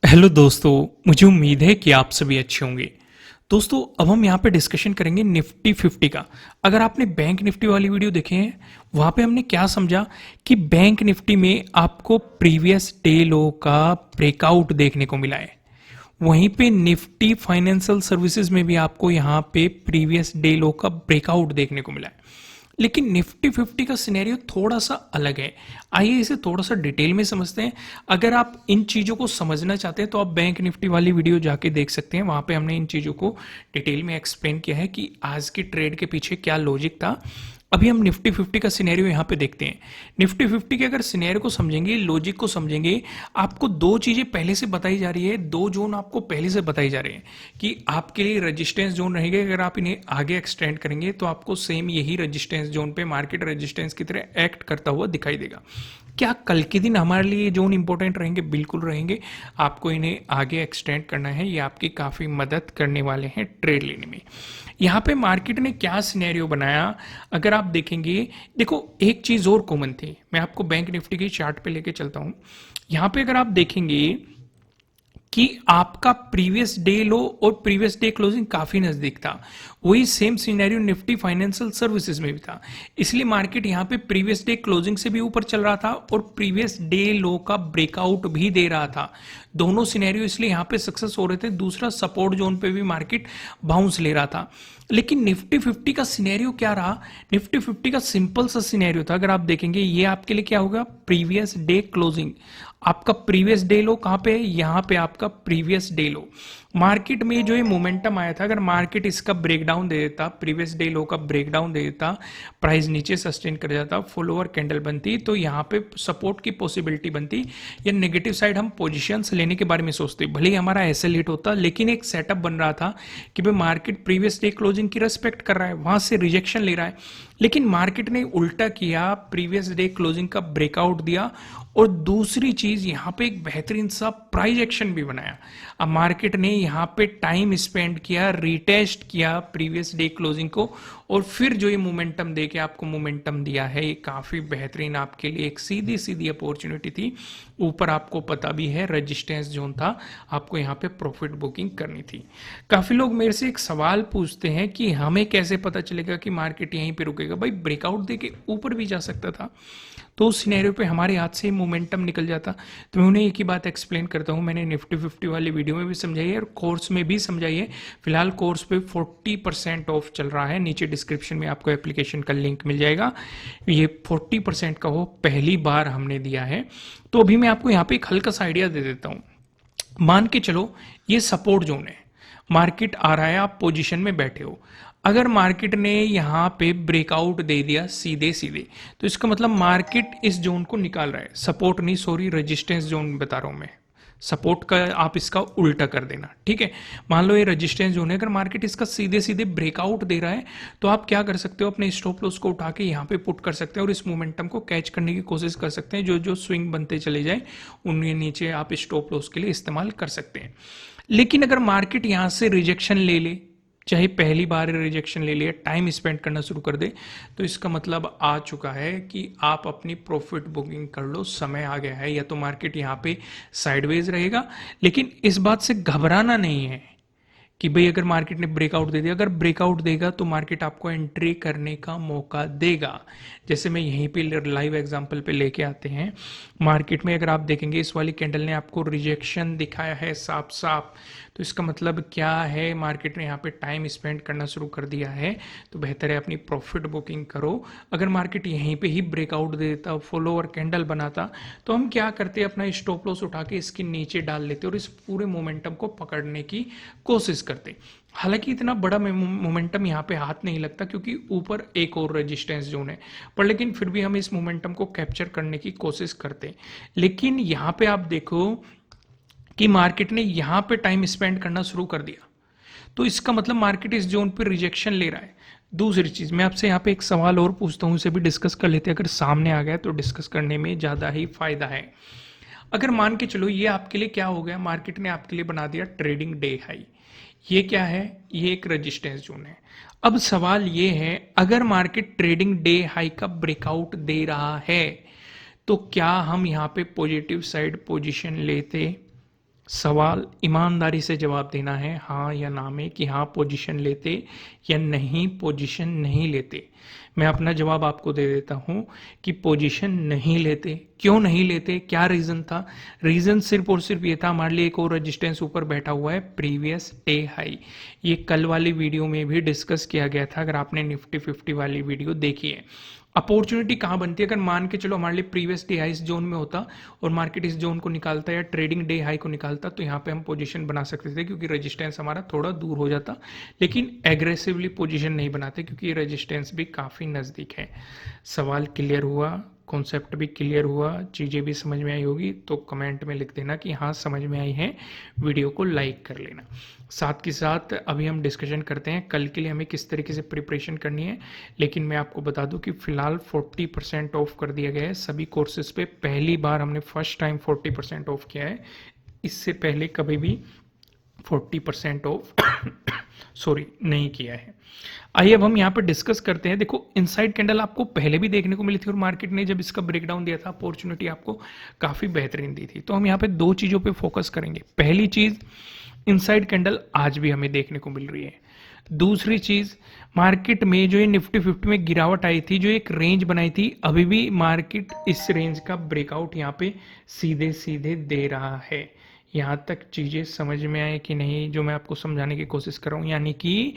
Hello दोस्तों, मुझे उम्मीद है कि आप सभी अच्छे होंगे। दोस्तों, अब हम यहाँ पे डिस्कशन करेंगे निफ्टी 50 का। अगर आपने बैंक निफ्टी वाली वीडियो देखे हैं, वहाँ पे हमने क्या समझा कि बैंक निफ्टी में आपको प्रीवियस डे लो का ब्रेकआउट देखने को मिला है। वहीं पे निफ्टी फाइनेंशियल सर्विसेज में भी आपको यहाँ पे प्रीवियस डे लो का ब्रेकआउट देखने को मिला है। लेकिन निफ्टी 50 का सिनेरियो थोड़ा सा अलग है। आइए इसे थोड़ा सा डिटेल में समझते हैं। अगर आप इन चीज़ों को समझना चाहते हैं तो आप बैंक निफ्टी वाली वीडियो जाके देख सकते हैं। वहाँ पे हमने इन चीज़ों को डिटेल में एक्सप्लेन किया है कि आज की ट्रेड के पीछे क्या लॉजिक था। अभी हम निफ्टी 50 का सिनेरियो यहाँ पे देखते हैं। निफ्टी 50 के अगर सिनेरियो को समझेंगे, लॉजिक को समझेंगे, आपको दो चीज़ें पहले से बताई जा रही है, दो जोन आपको पहले से बताई जा रहे हैं कि आपके लिए रेजिस्टेंस जोन रहेंगे। अगर आप इन्हें आगे एक्सटेंड करेंगे तो आपको सेम यही रेजिस्टेंस जोन पे मार्केट रेजिस्टेंस की तरह एक्ट करता हुआ दिखाई देगा। क्या कल के दिन हमारे लिए ये जोन इंपॉर्टेंट रहेंगे? बिल्कुल रहेंगे। आपको इन्हें आगे एक्सटेंड करना है, ये आपकी काफ़ी मदद करने वाले हैं ट्रेड लेने में। यहाँ पे मार्केट ने क्या सिनेरियो बनाया अगर आप देखेंगे, देखो एक चीज़ और कॉमन थी। मैं आपको बैंक निफ्टी की चार्ट पे लेके चलता हूँ। यहाँ पे अगर आप देखेंगे कि आपका प्रीवियस डे लो और प्रीवियस डे क्लोजिंग काफी नजदीक था, वही same scenario Nifty financial services में भी था। इसलिए मार्केट यहां पे प्रीवियस डे क्लोजिंग से भी ऊपर चल रहा था और प्रीवियस डे लो का ब्रेकआउट भी दे रहा था। दोनों सिनेरियो इसलिए यहां पे सक्सेस हो रहे थे। दूसरा, सपोर्ट जोन पे भी मार्केट बाउंस ले रहा था। लेकिन निफ्टी 50 का सिनेरियो क्या रहा? निफ्टी 50 का सिंपल सा सिनेरियो था। अगर आप देखेंगे, ये आपके लिए क्या होगा? Previous day closing. आपका प्रीवियस डे लो कहां पे है? यहां पे आपका प्रीवियस डे लो। मार्केट में जो ये मोमेंटम आया था, अगर मार्केट इसका ब्रेकडाउन दे देता, प्रीवियस डे लो का ब्रेकडाउन दे देता, प्राइस नीचे सस्टेन कर जाता, फुल ओवर कैंडल बनती, तो यहाँ पे सपोर्ट की पॉसिबिलिटी बनती। या नेगेटिव साइड हम पोजीशंस लेने के बारे में सोचते, भले ही हमारा एसएल हिट होता, लेकिन एक सेटअप बन रहा था कि भाई मार्केट प्रीवियस डे क्लोजिंग की रेस्पेक्ट कर रहा है, वहां से रिजेक्शन ले रहा है। लेकिन मार्केट ने उल्टा किया, प्रीवियस डे क्लोजिंग का ब्रेकआउट दिया। और दूसरी चीज, यहां पे एक बेहतरीन सा प्राइस एक्शन भी बनाया। अब मार्केट ने यहां पे टाइम स्पेंड किया, रिटेस्ट किया प्रीवियस डे क्लोजिंग को, और फिर जो ये मोमेंटम दे के आपको मोमेंटम दिया है, ये काफी बेहतरीन आपके लिए एक सीधी सीधी अपॉर्चुनिटी थी। ऊपर आपको पता भी है रेजिस्टेंस जोन था, आपको यहाँ पे प्रॉफिट बुकिंग करनी थी। काफी लोग मेरे से एक सवाल पूछते हैं कि हमें कैसे पता चलेगा कि मार्केट यहीं पे रुकेगा? भाई ब्रेकआउट दे के ऊपर भी जा सकता था, तो उस सिनेरियो पे हमारे हाथ से मोमेंटम निकल जाता। तो मैं उन्हें एक ही बात एक्सप्लेन करता हूँ, मैंने निफ्टी 50 वाली वीडियो में भी समझाई है और कोर्स में भी समझाई है। फिलहाल कोर्स पे 40% ऑफ चल रहा है, नीचे डिस्क्रिप्शन में आपको एप्लीकेशन का लिंक मिल जाएगा। ये 40% का हो पहली बार हमने दिया है। तो अभी मैं आपको यहाँ पे एक हल्का सा आइडिया दे देता हूँ। मान के चलो ये सपोर्ट जोन है, मार्केट आ रहा है, आप पोजीशन में बैठे हो। अगर मार्केट ने यहां पे ब्रेकआउट दे दिया सीधे सीधे, तो इसका मतलब मार्केट इस जोन को निकाल रहा है। सपोर्ट नहीं, सॉरी, रेजिस्टेंस जोन बता रहा हूं मैं। सपोर्ट का आप इसका उल्टा कर देना, ठीक है। मान लो ये रेजिस्टेंस जोन है, अगर मार्केट इसका सीधे सीधे ब्रेकआउट दे रहा है, तो आप क्या कर सकते हो? अपने स्टॉप लॉस को उठा के यहाँ पे पुट कर सकते हैं और इस मोमेंटम को कैच करने की कोशिश कर सकते हैं। जो जो स्विंग बनते चले जाए, उनके नीचे आप स्टॉप लॉस के लिए इस्तेमाल कर सकते हैं। लेकिन अगर मार्केट यहां से रिजेक्शन ले ले, चाहे पहली बार रिजेक्शन ले लिया, टाइम स्पेंड करना शुरू कर दे, तो इसका मतलब आ चुका है कि आप अपनी प्रॉफिट बुकिंग कर लो, समय आ गया है। या तो मार्केट यहाँ पे साइडवेज रहेगा, लेकिन इस बात से घबराना नहीं है कि भाई अगर मार्केट ने ब्रेकआउट दे दिया, अगर ब्रेकआउट देगा तो मार्केट आपको एंट्री करने का मौका देगा। जैसे मैं यहीं पे लाइव एग्जांपल पे लेके आते हैं। मार्केट में अगर आप देखेंगे, इस वाली कैंडल ने आपको रिजेक्शन दिखाया है साफ साफ, तो इसका मतलब क्या है? मार्केट ने यहाँ पे टाइम स्पेंड करना शुरू कर दिया है। तो बेहतर है अपनी प्रॉफिट बुकिंग करो। अगर मार्केट यहीं पे ही ब्रेकआउट दे देता, फॉलो ओवर कैंडल बनाता, तो हम क्या करते? अपना स्टॉप लॉस उठा के इसके नीचे डाल लेते और इस पूरे मोमेंटम को पकड़ने की कोशिश करते। हालांकि इतना बड़ा मोमेंटम यहाँ पे हाथ नहीं लगता, क्योंकि ऊपर एक और रेजिस्टेंस जोन है, पर लेकिन फिर भी हम इस मोमेंटम को कैप्चर करने की कोशिश करते। लेकिन यहाँ पे आप देखो कि मार्केट ने यहां पे टाइम स्पेंड करना शुरू कर दिया, तो इसका मतलब मार्केट इस जोन पे रिजेक्शन ले रहा है। दूसरी चीज, मैं आपसे यहाँ पे एक सवाल और पूछता हूँ, इसे भी डिस्कस कर लेते हैं। अगर सामने आ गया तो डिस्कस करने में ज्यादा ही फायदा है। अगर मान के चलो ये आपके लिए क्या हो गया, मार्केट ने आपके लिए बना दिया ट्रेडिंग डे हाई। ये क्या है? ये एक रेजिस्टेंस जोन है। अब सवाल ये है, अगर मार्केट ट्रेडिंग डे हाई का ब्रेकआउट दे रहा है, तो क्या हम यहाँ पे पॉजिटिव साइड पोजीशन लेते? सवाल ईमानदारी से जवाब देना है हाँ या ना में कि हाँ पोजीशन लेते या नहीं पोजीशन नहीं लेते। मैं अपना जवाब आपको दे देता हूँ कि पोजीशन नहीं लेते। क्यों नहीं लेते, क्या रीज़न था? रीज़न सिर्फ और सिर्फ ये था, हमारे लिए एक और रेजिस्टेंस ऊपर बैठा हुआ है, प्रीवियस डे हाई। ये कल वाली वीडियो में भी डिस्कस किया गया था, अगर आपने निफ्टी 50 वाली वीडियो देखी है। अपॉर्चुनिटी कहाँ बनती है, अगर मान के चलो हमारे लिए प्रीवियस डे हाई इस जोन में होता और मार्केट इस जोन को निकालता या ट्रेडिंग डे हाई को निकालता, तो यहाँ पे हम पोजीशन बना सकते थे क्योंकि रेजिस्टेंस हमारा थोड़ा दूर हो जाता। लेकिन एग्रेसिवली पोजीशन नहीं बनाते क्योंकि ये रेजिस्टेंस भी काफ़ी नज़दीक है। सवाल क्लियर हुआ, कॉन्सेप्ट भी क्लियर हुआ, चीज़ें भी समझ में आई होगी तो कमेंट में लिख देना कि हाँ समझ में आई है, वीडियो को लाइक कर लेना। साथ के साथ अभी हम डिस्कशन करते हैं कल के लिए हमें किस तरीके से प्रिपरेशन करनी है। लेकिन मैं आपको बता दूं कि फ़िलहाल 40% ऑफ कर दिया गया है सभी कोर्सेज पे। पहली बार हमने फर्स्ट टाइम 40% ऑफ किया है, इससे पहले कभी भी 40% ऑफ सॉरी नहीं किया है। आइए अब हम यहाँ पर डिस्कस करते हैं। देखो इनसाइड कैंडल आपको पहले भी देखने को मिली थी और मार्केट ने जब इसका ब्रेकडाउन दिया था अपॉर्चुनिटी आपको काफ़ी बेहतरीन दी थी। तो हम यहाँ पे दो चीज़ों पे फोकस करेंगे। पहली चीज़, इनसाइड कैंडल आज भी हमें देखने को मिल रही है। दूसरी चीज़, मार्केट में जो ये निफ्टी 50 में गिरावट आई थी, जो एक रेंज बनाई थी, अभी भी मार्केट इस रेंज का ब्रेकआउट यहाँ पे सीधे सीधे दे रहा है। यहाँ तक चीज़ें समझ में आए कि नहीं, जो मैं आपको समझाने की कोशिश कर रहा हूँ, यानी कि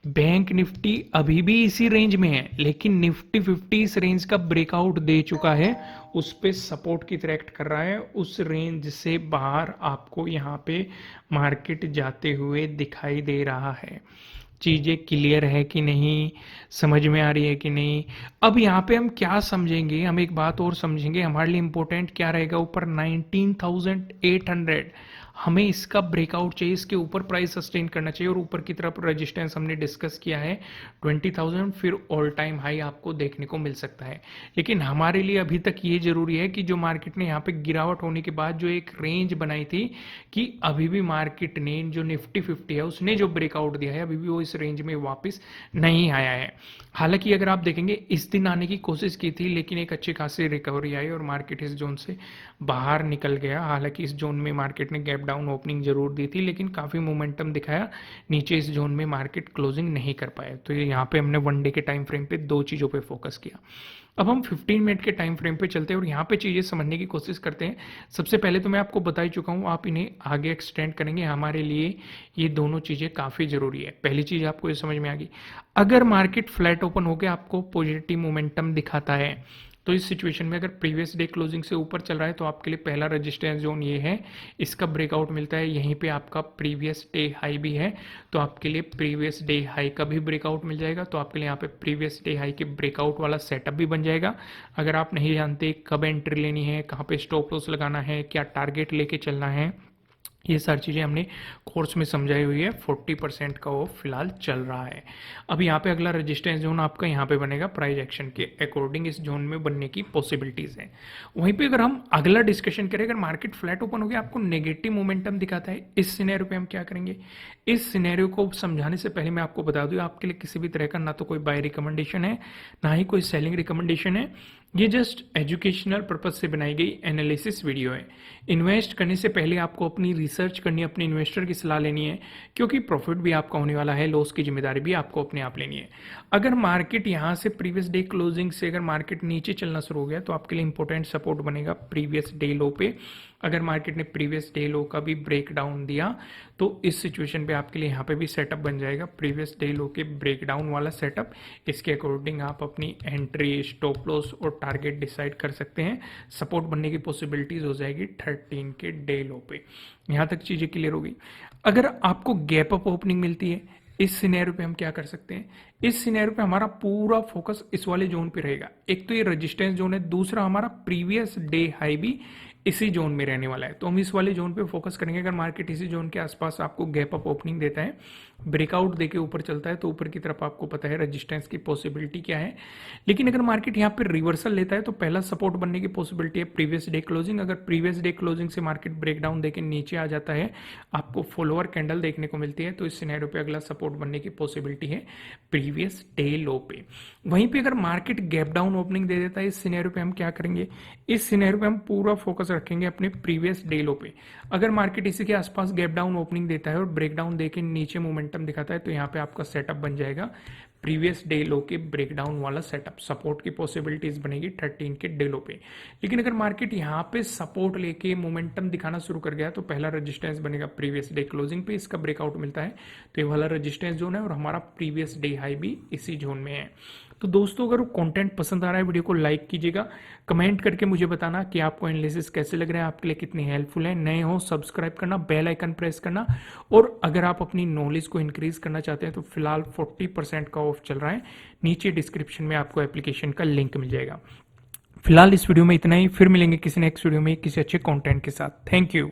बैंक निफ्टी अभी भी इसी रेंज में है लेकिन निफ्टी 50 इस रेंज का ब्रेकआउट दे चुका है, उस पे सपोर्ट की तरह एक्ट कर रहा है। उस रेंज से बाहर आपको यहाँ पे मार्केट जाते हुए दिखाई दे रहा है। चीज़ें क्लियर है कि नहीं, समझ में आ रही है कि नहीं? अब यहाँ पे हम क्या समझेंगे, हम एक बात और समझेंगे, हमारे लिए इंपॉर्टेंट क्या रहेगा, ऊपर 19,800 हमें इसका ब्रेकआउट चाहिए, इसके ऊपर प्राइस सस्टेन करना चाहिए और ऊपर की तरफ रेजिस्टेंस हमने डिस्कस किया है 20,000, फिर ऑल टाइम हाई आपको देखने को मिल सकता है। लेकिन हमारे लिए अभी तक ये जरूरी है कि जो मार्केट ने यहाँ पे गिरावट होने के बाद जो एक रेंज बनाई थी कि अभी भी मार्केट ने जो निफ्टी 50 है उसने जो ब्रेकआउट दिया है अभी भी वो इस रेंज में वापस नहीं आया है। हालांकि अगर आप देखेंगे इस दिन आने की कोशिश की थी लेकिन एक अच्छी खासी रिकवरी आई और मार्केट इस जोन से बाहर निकल गया। हालांकि इस जोन में मार्केट ने गैप डाउन ओपनिंग जरूर दी थी लेकिन काफ़ी मोमेंटम दिखाया, नीचे इस जोन में मार्केट क्लोजिंग नहीं कर पाया। तो ये यहाँ पे हमने वन डे के टाइम फ्रेम पे दो चीज़ों पे फोकस किया। अब हम 15 मिनट के टाइम फ्रेम पे चलते हैं और यहाँ पे चीज़ें समझने की कोशिश करते हैं। सबसे पहले तो मैं आपको बता ही चुका हूँ, आप इन्हें आगे एक्सटेंड करेंगे, हमारे लिए ये दोनों चीज़ें काफ़ी ज़रूरी है। पहली चीज़ आपको ये समझ में आ गई, अगर मार्केट फ्लैट ओपन होकर आपको पॉजिटिव मोमेंटम दिखाता है तो इस सिचुएशन में अगर प्रीवियस डे क्लोजिंग से ऊपर चल रहा है तो आपके लिए पहला रेजिस्टेंस जोन ये है, इसका ब्रेकआउट मिलता है, यहीं पे आपका प्रीवियस डे हाई भी है तो आपके लिए प्रीवियस डे हाई का भी ब्रेकआउट मिल जाएगा। तो आपके लिए यहाँ पे प्रीवियस डे हाई के ब्रेकआउट वाला सेटअप भी बन जाएगा। अगर आप नहीं जानते कब एंट्री लेनी है, कहाँ पे स्टॉप लॉस लगाना है, क्या टारगेट लेके चलना है, ये सारी चीज़ें हमने कोर्स में समझाई हुई है। 40% का ऑफ फिलहाल चल रहा है। अब यहाँ पे अगला रेजिस्टेंस जोन आपका यहाँ पे बनेगा प्राइस एक्शन के अकॉर्डिंग, इस जोन में बनने की पॉसिबिलिटीज़ है। वहीं पे अगर हम अगला डिस्कशन करें, अगर मार्केट फ्लैट ओपन हो गया आपको नेगेटिव मोमेंटम दिखाता है, इस सिनेरियो पे हम क्या करेंगे? इस सिनेरियो को समझाने से पहले मैं आपको बता दूँ, आपके लिए किसी भी तरह का ना तो कोई बाय रिकमेंडेशन है ना ही कोई सेलिंग रिकमेंडेशन है, ये जस्ट एजुकेशनल पर्पज से बनाई गई एनालिसिस वीडियो है। इन्वेस्ट करने से पहले आपको अपनी रिसर्च करनी है, अपने इन्वेस्टर की सलाह लेनी है क्योंकि प्रॉफिट भी आपका होने वाला है, लॉस की जिम्मेदारी भी आपको अपने आप लेनी है। अगर मार्केट यहाँ से प्रीवियस डे क्लोजिंग से अगर मार्केट नीचे चलना शुरू हो गया तो आपके लिए इंपॉर्टेंट सपोर्ट बनेगा प्रीवियस डे लो पे। अगर मार्केट ने प्रीवियस डे लो का भी ब्रेक डाउन दिया तो इस सिचुएशन पे आपके लिए यहाँ पे भी सेटअप बन जाएगा प्रीवियस डे लो के ब्रेक डाउन वाला सेटअप। इसके अकॉर्डिंग आप अपनी एंट्री, स्टॉप लॉस और टारगेट डिसाइड कर सकते हैं। सपोर्ट बनने की पॉसिबिलिटीज हो जाएगी 13 के डे लो पे। यहाँ तक चीजें क्लियर हो गई। अगर आपको गैप अप ओपनिंग मिलती है, इस सिनेरियो पे हम क्या कर सकते हैं? इस सिनेरियो पे हमारा पूरा फोकस इस वाले जोन पे रहेगा। एक तो ये रेजिस्टेंस जोन है, दूसरा हमारा प्रीवियस डे हाई भी इसी जोन में रहने वाला है। तो हम इस वाले जोन पे फोकस करेंगे। अगर मार्केट इसी जोन के आसपास आपको गैप अप ओपनिंग देता है ब्रेकआउट देके ऊपर चलता है तो ऊपर की तरफ आपको पता है रेजिस्टेंस की पॉसिबिलिटी क्या है। लेकिन अगर मार्केट यहाँ पे रिवर्सल लेता है तो पहला सपोर्ट बनने की पॉसिबिलिटी है प्रीवियस डे क्लोजिंग। अगर प्रीवियस डे क्लोजिंग से मार्केट ब्रेकडाउन देके नीचे आ जाता है, आपको फॉलोअर कैंडल देखने को मिलती है, तो इस सिनेरियो पे अगला सपोर्ट बनने की पॉसिबिलिटी है प्रीवियस डे लो पे। वहीं पे अगर मार्केट गैप डाउन ओपनिंग दे देता है, इस सिनेरियो पे हम क्या करेंगे, इस सिनेरियो पे हम पूरा फोकस रखेंगे अपने प्रीवियस डे लो पे। अगर मार्केट इसी के आसपास गैप डाउन ओपनिंग देता है और ब्रेकडाउन देके नीचे मोमेंटम दिखाता है, तो यहाँ पे आपका सेटअप बन जाएगा प्रीवियस डे लो के ब्रेकडाउन वाला सेटअप। सपोर्ट की पॉसिबिलिटीज बनेगी 13 के डे लो पे। लेकिन अगर मार्केट यहाँ पे सपोर्ट लेके मोमेंटम दिखाना शुरू कर गया तो पहला रेजिस्टेंस बनेगा प्रीवियस डे क्लोजिंग पे, इसका ब्रेकआउट मिलता है तो ये वाला रेजिस्टेंस जोन है और हमारा प्रीवियस डे हाई भी इसी जोन में है। तो दोस्तों अगर कंटेंट पसंद आ रहा है वीडियो को लाइक कीजिएगा, कमेंट करके मुझे बताना कि आपको एनालिसिस कैसे लग रहा है, आपके लिए कितनी हेल्पफुल है। नए हो सब्सक्राइब करना, बेल आइकन प्रेस करना, और अगर आप अपनी नॉलेज को इंक्रीज करना चाहते हैं तो फिलहाल 40% का ऑफ चल रहा है, नीचे डिस्क्रिप्शन में आपको एप्लीकेशन का लिंक मिल जाएगा। फिलहाल इस वीडियो में इतना ही, फिर मिलेंगे किसी नेक्स्ट वीडियो में किसी अच्छे कंटेंट के साथ। Thank you.